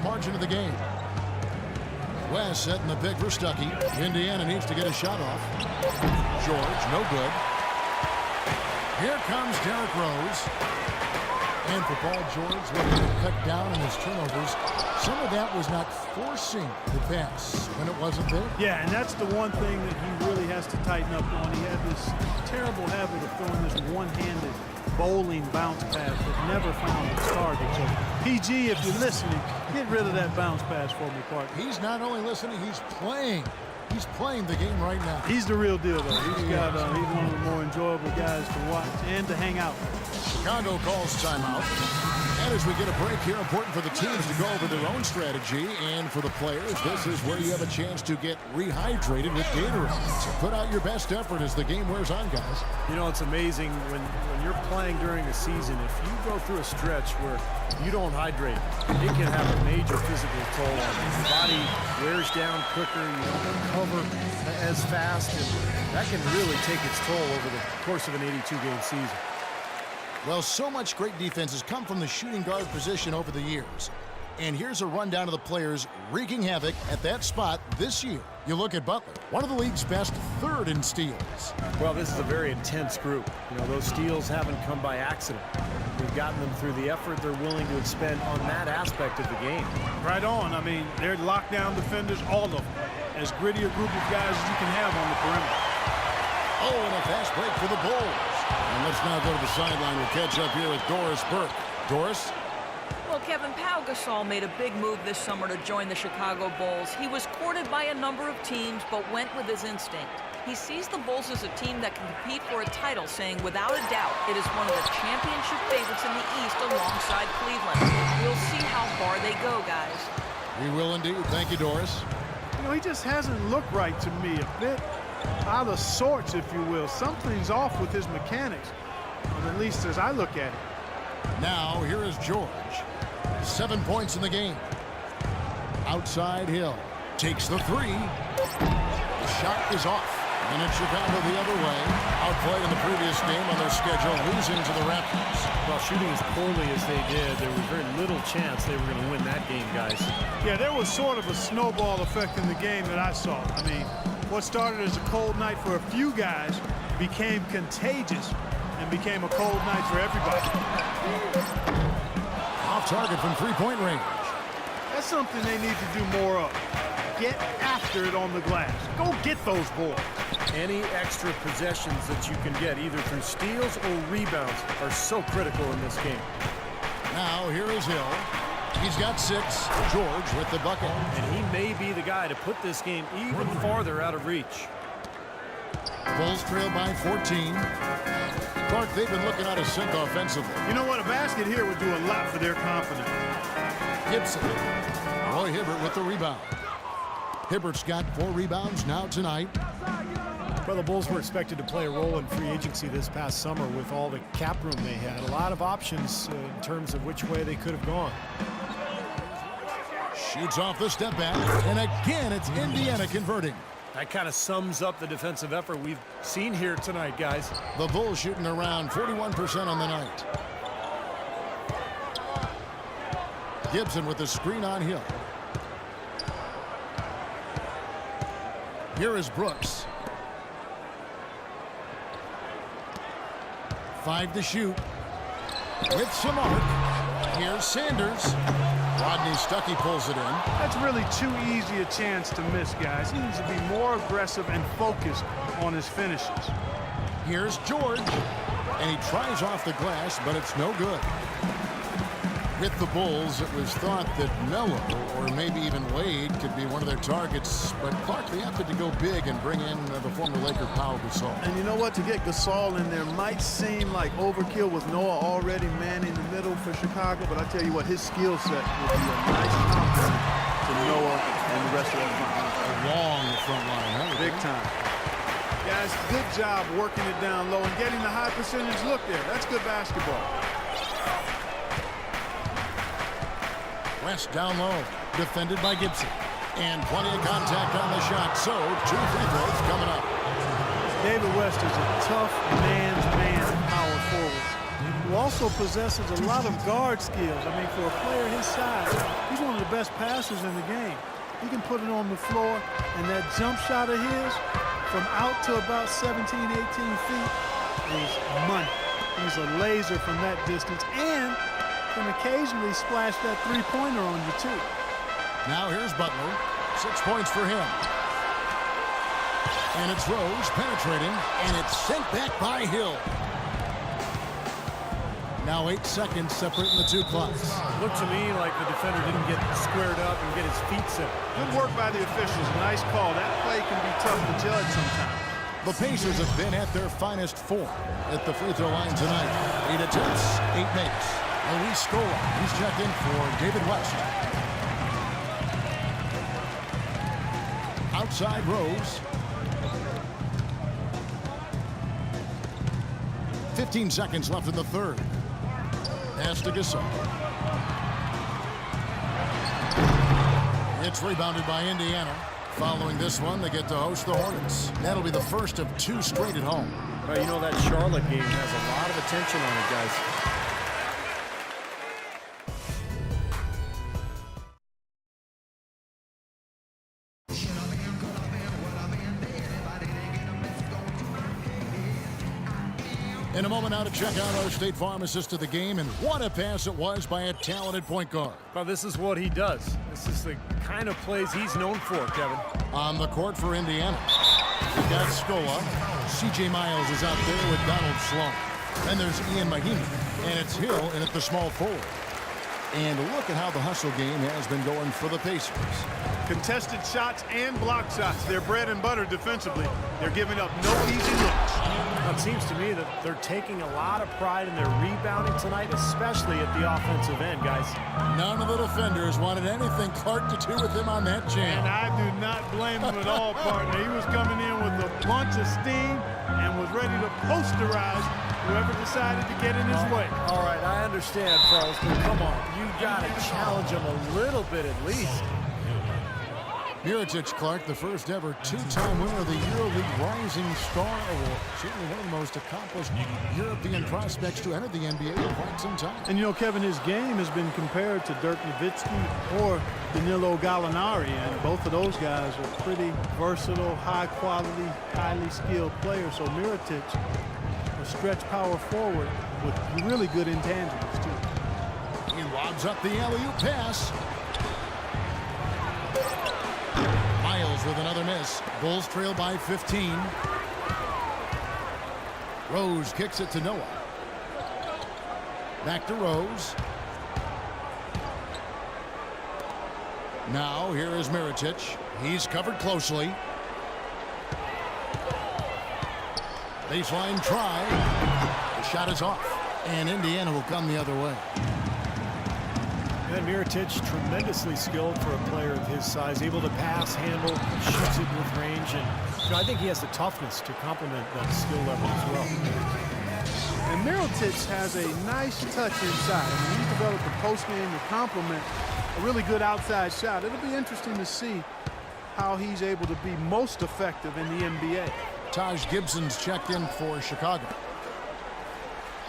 margin of the game. West setting the pick for Stuckey. Indiana needs to get a shot off. George, no good. Here comes Derrick Rose. And for Paul George, looking to cut down on his turnovers. Some of that was not forcing the pass when it wasn't there. Yeah, and that's the one thing that he really has to tighten up on. He had this terrible habit of throwing this one-handed bowling bounce pass that never found its target. So, PG, if you're listening, get rid of that bounce pass for me, partner. He's not only listening, he's playing. He's playing the game right now. He's the real deal, though. He's one of the more enjoyable guys to watch and to hang out with. Chicago calls timeout. And as we get a break here, important for the teams to go over their own strategy. And for the players, this is where you have a chance to get rehydrated with Gatorade. So put out your best effort as the game wears on, guys. You know, it's amazing when you're playing during a season, if you go through a stretch where you don't hydrate, it can have a major physical toll on you. Your body wears down quicker, you don't recover as fast, and that can really take its toll over the course of an 82-game season. Well, so much great defense has come from the shooting guard position over the years. And here's a rundown of the players wreaking havoc at that spot this year. You look at Butler, one of the league's best, third in steals. Well, this is a very intense group. You know, those steals haven't come by accident. We've gotten them through the effort they're willing to expend on that aspect of the game. Right on. I mean, they're lockdown defenders, all of them. As gritty a group of guys as you can have on the perimeter. Oh, and a fast break for the Bulls. And let's now go to the sideline. We'll catch up here with Doris Burke. Doris? Well, Kevin, Pau Gasol made a big move this summer to join the Chicago Bulls. He was courted by a number of teams, but went with his instinct. He sees the Bulls as a team that can compete for a title, saying without a doubt it is one of the championship favorites in the East alongside Cleveland. We'll see how far they go, guys. We will indeed. Thank you, Doris. You know, he just hasn't looked right to me. A bit out of sorts, if you will. Something's off with his mechanics, at least as I look at it. Now, here is George. 7 points in the game. Outside Hill. Takes the three. The shot is off. And it's Chicago the other way. Outplayed in the previous game on their schedule, losing to the Raptors. Well, shooting as poorly as they did, there was very little chance they were going to win that game, guys. Yeah, there was sort of a snowball effect in the game that I saw. I mean, what started as a cold night for a few guys became contagious and became a cold night for everybody. Off target from three-point range. That's something they need to do more of. Get after it on the glass. Go get those boards. Any extra possessions that you can get, either through steals or rebounds, are so critical in this game. Now, here is Hill. He's got 6. George with the bucket. And he may be the guy to put this game even farther out of reach. Bulls trail by 14. Clark, they've been looking out of sync offensively. You know what? A basket here would do a lot for their confidence. Gibson. Roy Hibbert with the rebound. Hibbert's got 4 rebounds now tonight. Well, the Bulls were expected to play a role in free agency this past summer with all the cap room they had. A lot of options in terms of which way they could have gone. Shoots off the step back, and again it's Indiana converting. That kind of sums up the defensive effort we've seen here tonight, guys. The Bulls shooting around 41% on the night. Gibson with the screen on Hill. Here is Brooks. 5 to shoot. With some arc. Here's Sanders. Rodney Stuckey pulls it in. That's really too easy a chance to miss, guys. He needs to be more aggressive and focused on his finishes. Here's George. And he tries off the glass, but it's no good. With the Bulls, it was thought that Melo or maybe even Wade could be one of their targets, but Clark, they opted to go big and bring in the former Laker Pau Gasol. And you know what? To get Gasol in there might seem like overkill with Noah already manning the middle for Chicago, but I tell you what, his skill set will be a nice compliment to Noah and the rest of the front line. A long front line, huh? Big time. Guys, good job working it down low and getting the high percentage look there. That's good basketball. West down low, defended by Gibson. And plenty of contact on the shot, so 2 free throws coming up. David West is a tough man's man power forward. who also possesses a lot of guard skills. I mean, for a player his size, he's one of the best passers in the game. He can put it on the floor, and that jump shot of his from out to about 17, 18 feet is money. He's a laser from that distance and can occasionally splash that three-pointer on you, too. Now here's Butler. 6 points for him. And it's Rose penetrating, and it's sent back by Hill. Now 8 seconds separating the two clocks. Looked to me like the defender didn't get squared up and get his feet set. Good work by the officials. Nice call. That play can be tough to judge sometimes. The Pacers have been at their finest form at the free throw line tonight. 8 attempts, 8 makes. Luis Scola, he's checked in for David West. Outside Rose. 15 seconds left in the third. Pass to Gasol. It's rebounded by Indiana. Following this one, they get to host the Hornets. That'll be the first of 2 straight at home. Well, you know, that Charlotte game has a lot of attention on it, guys. In a moment now to check out our State Farm assist to the game, and what a pass it was by a talented point guard. Well, this is what he does. This is the kind of plays he's known for, Kevin. On the court for Indiana, we've got Scola. C.J. Miles is out there with Donald Sloan. Then there's Ian Mahimi, and it's Hill in at the small forward. And look at how the hustle game has been going for the Pacers. Contested shots and block shots. They're bread and butter defensively. They're giving up no easy looks. It seems to me that they're taking a lot of pride in their rebounding tonight, especially at the offensive end, guys. None of the defenders wanted anything Clark to do with him on that jam. And I do not blame him at all, partner. He was coming in with a bunch of steam and was ready to posterize whoever decided to get in his way. All right, I understand, fellas, but come on. You got to challenge him a little bit at least. Mirotic, Clark, the first ever 2-time winner of the EuroLeague Rising Star Award. Certainly one of the most accomplished European prospects to enter the NBA in quite some time. And you know, Kevin, his game has been compared to Dirk Nowitzki or Danilo Gallinari, and both of those guys are pretty versatile, high-quality, highly skilled players. So Mirotic, a stretch power forward with really good intangibles, too. He lobs up the alley-oop pass. Miles with another miss. Bulls trail by 15. Rose kicks it to Noah. Back to Rose. Now here is Mirotic. He's covered closely. Baseline try. The shot is off. And Indiana will come the other way. And Mirotic, tremendously skilled for a player of his size, able to pass, handle, shoots it with range, and you know, I think he has the toughness to complement that skill level as well. And Mirotic has a nice touch inside. I mean, he's developed a post game to complement a really good outside shot. It'll be interesting to see how he's able to be most effective in the NBA. Taj Gibson's checked in for Chicago.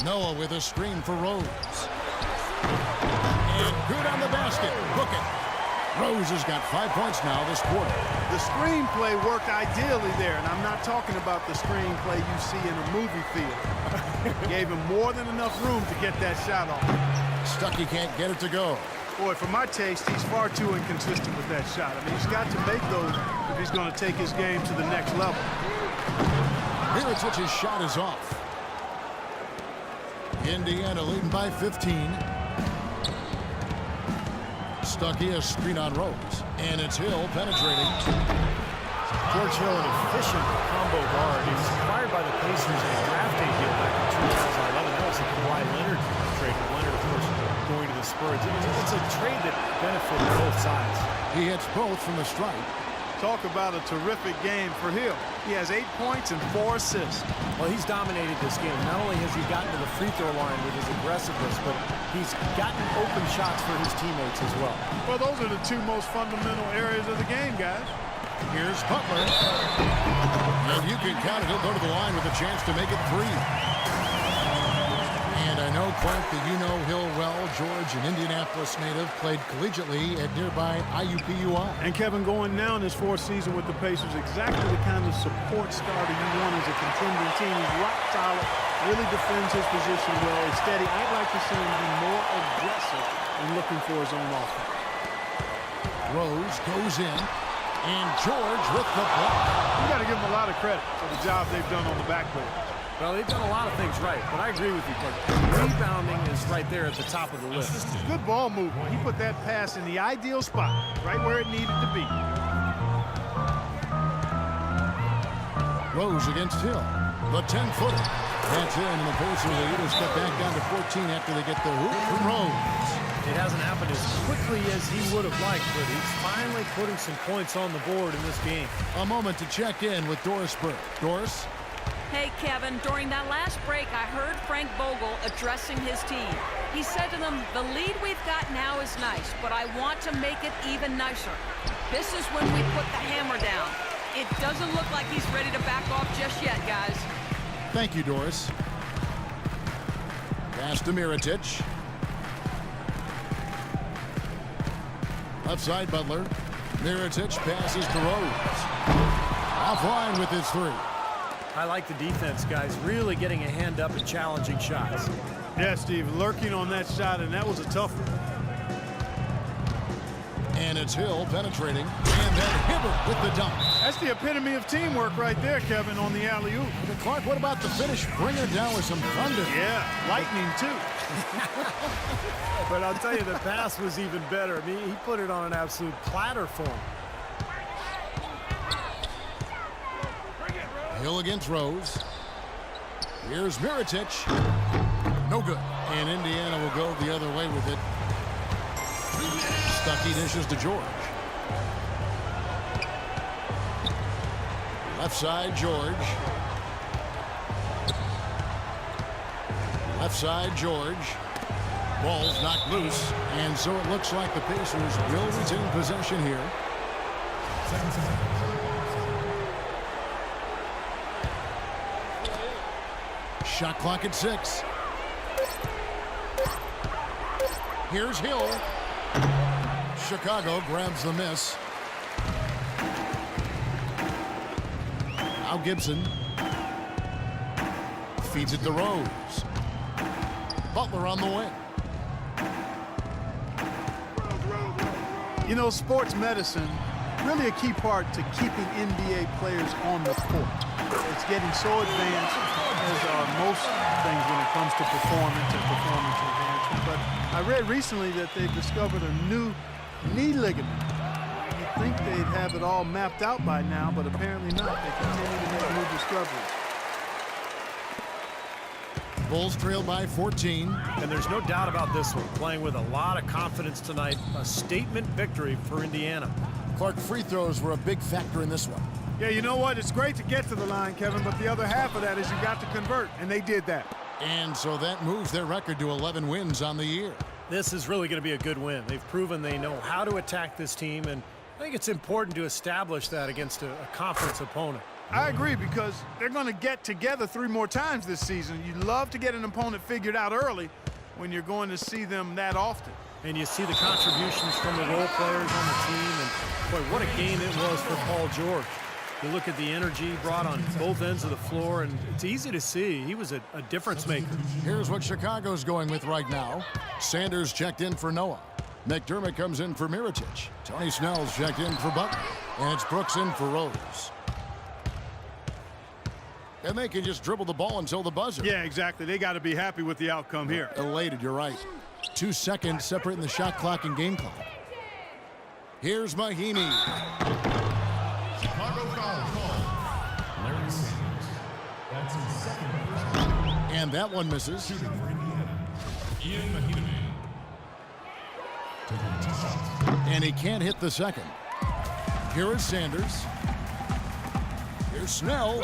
Noah with a screen for Rose. And good on the basket. Book it. Rose has got 5 points now this quarter. The screenplay worked ideally there, and I'm not talking about the screenplay you see in a movie theater. Gave him more than enough room to get that shot off. Stuckey can't get it to go. Boy, for my taste, he's far too inconsistent with that shot. I mean, he's got to make those if he's going to take his game to the next level. Mirotic's shot is off. Indiana leading by 15. Stuckey, a screen on Rose. And it's Hill penetrating. George Hill, an efficient combo guard. He was acquired by the Pacers in a draft day deal back in 2011. That was a Kawhi Leonard trade. Leonard, of course, going to the Spurs. It's a trade that benefited both sides. He hits both from the stripe. Talk about a terrific game for Hill. He has 8 points and 4 assists. Well, he's dominated this game. Not only has he gotten to the free throw line with his aggressiveness, but he's gotten open shots for his teammates as well. Well, those are the two most fundamental areas of the game, guys. Here's Butler. And you can count it. He'll go to the line with a chance to make it 3. And a know, Clark, that you know Hill well. George, an Indianapolis native, played collegiately at nearby IUPUI. And Kevin, going now in his fourth season with the Pacers, exactly the kind of support starter you want as a contending team. He's rock solid, really defends his position well, is steady. I'd like to see him be more aggressive in looking for his own offense. Rose goes in, and George with the block. You got to give them a lot of credit for the job they've done on the backboard. Well, they've done a lot of things right, but I agree with you, Clark. Rebounding is right there at the top of the list. Good ball movement. He put that pass in the ideal spot, right where it needed to be. Rose against Hill. The 10-footer. That's in, and the Pacers lead is cut back down to 14 after they get the hoop from Rose. It hasn't happened as quickly as he would have liked, but he's finally putting some points on the board in this game. A moment to check in with Doris Burke. Doris? Hey, Kevin, during that last break, I heard Frank Vogel addressing his team. He said to them, the lead we've got now is nice, but I want to make it even nicer. This is when we put the hammer down. It doesn't look like he's ready to back off just yet, guys. Thank you, Doris. Pass to Mirotic. Left side, Butler. Mirotic passes to Rose. Offline with his three. I like the defense, guys, really getting a hand up and challenging shots. Yeah, Steve, lurking on that shot, and that was a tough one. And it's Hill penetrating. And then Hibbert with the dunk. That's the epitome of teamwork right there, Kevin, on the alley-oop. Clark, what about the finish? Bring her down with some thunder. Yeah, lightning, too. But I'll tell you, the pass was even better. I mean, he put it on an absolute platter for him. Hill against Rose. Here's Mirotic. No good. And Indiana will go the other way with it. Stuckey dishes to George. Left side, George. Left side, George. Ball's knocked loose. And so it looks like the Pacers will retain possession here. Shot clock at 6. Here's Hill. Chicago grabs the miss. Now Gibson. Feeds it to Rose. Butler on the wing. You know, sports medicine, really a key part to keeping NBA players on the court. It's getting so advanced, as are most things when it comes to performance and performance enhancement. But I read recently that they've discovered a new knee ligament. You'd think they'd have it all mapped out by now, but apparently not. They continue to make new discoveries. Bulls trail by 14. And there's no doubt about this one. Playing with a lot of confidence tonight. A statement victory for Indiana. Clark, free throws were a big factor in this one. Yeah, you know what? It's great to get to the line, Kevin, but the other half of that is you got to convert, and they did that. And so that moves their record to 11 wins on the year. This is really going to be a good win. They've proven they know how to attack this team, and I think it's important to establish that against a conference opponent. I agree, because they're going to get together 3 more times this season. You love to get an opponent figured out early when you're going to see them that often. And you see the contributions from the role players on the team, and boy, what a game it was for Paul George. You look at the energy brought on both ends of the floor, and it's easy to see he was a difference maker. Here's what Chicago's going with right now. Sanders checked in for Noah. McDermott comes in for Mirotic. Tony Snell's checked in for Butler. And it's Brooks in for Rose. And they can just dribble the ball until the buzzer. Yeah, exactly. They got to be happy with the outcome here. Elated, you're right. 2 seconds separating the shot clock and game clock. Here's Mahinmi. Chicago foul call. Larry Sanders. That's his second personal. And that one misses. Shooting for Indiana. Ian Mahinmi. Taking 2 shots. And he can't hit the second. Here is Sanders. Here's Snell.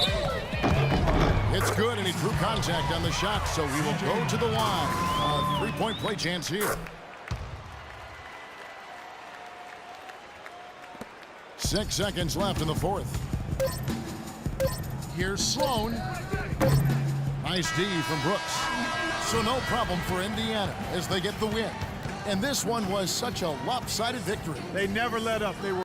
It's good, and he drew contact on the shot, so he will go to the line. A 3-point play chance here. 6 seconds left in the fourth. Here's Sloan. Nice D from Brooks. So no problem for Indiana as they get the win. And this one was such a lopsided victory. They never let up. They were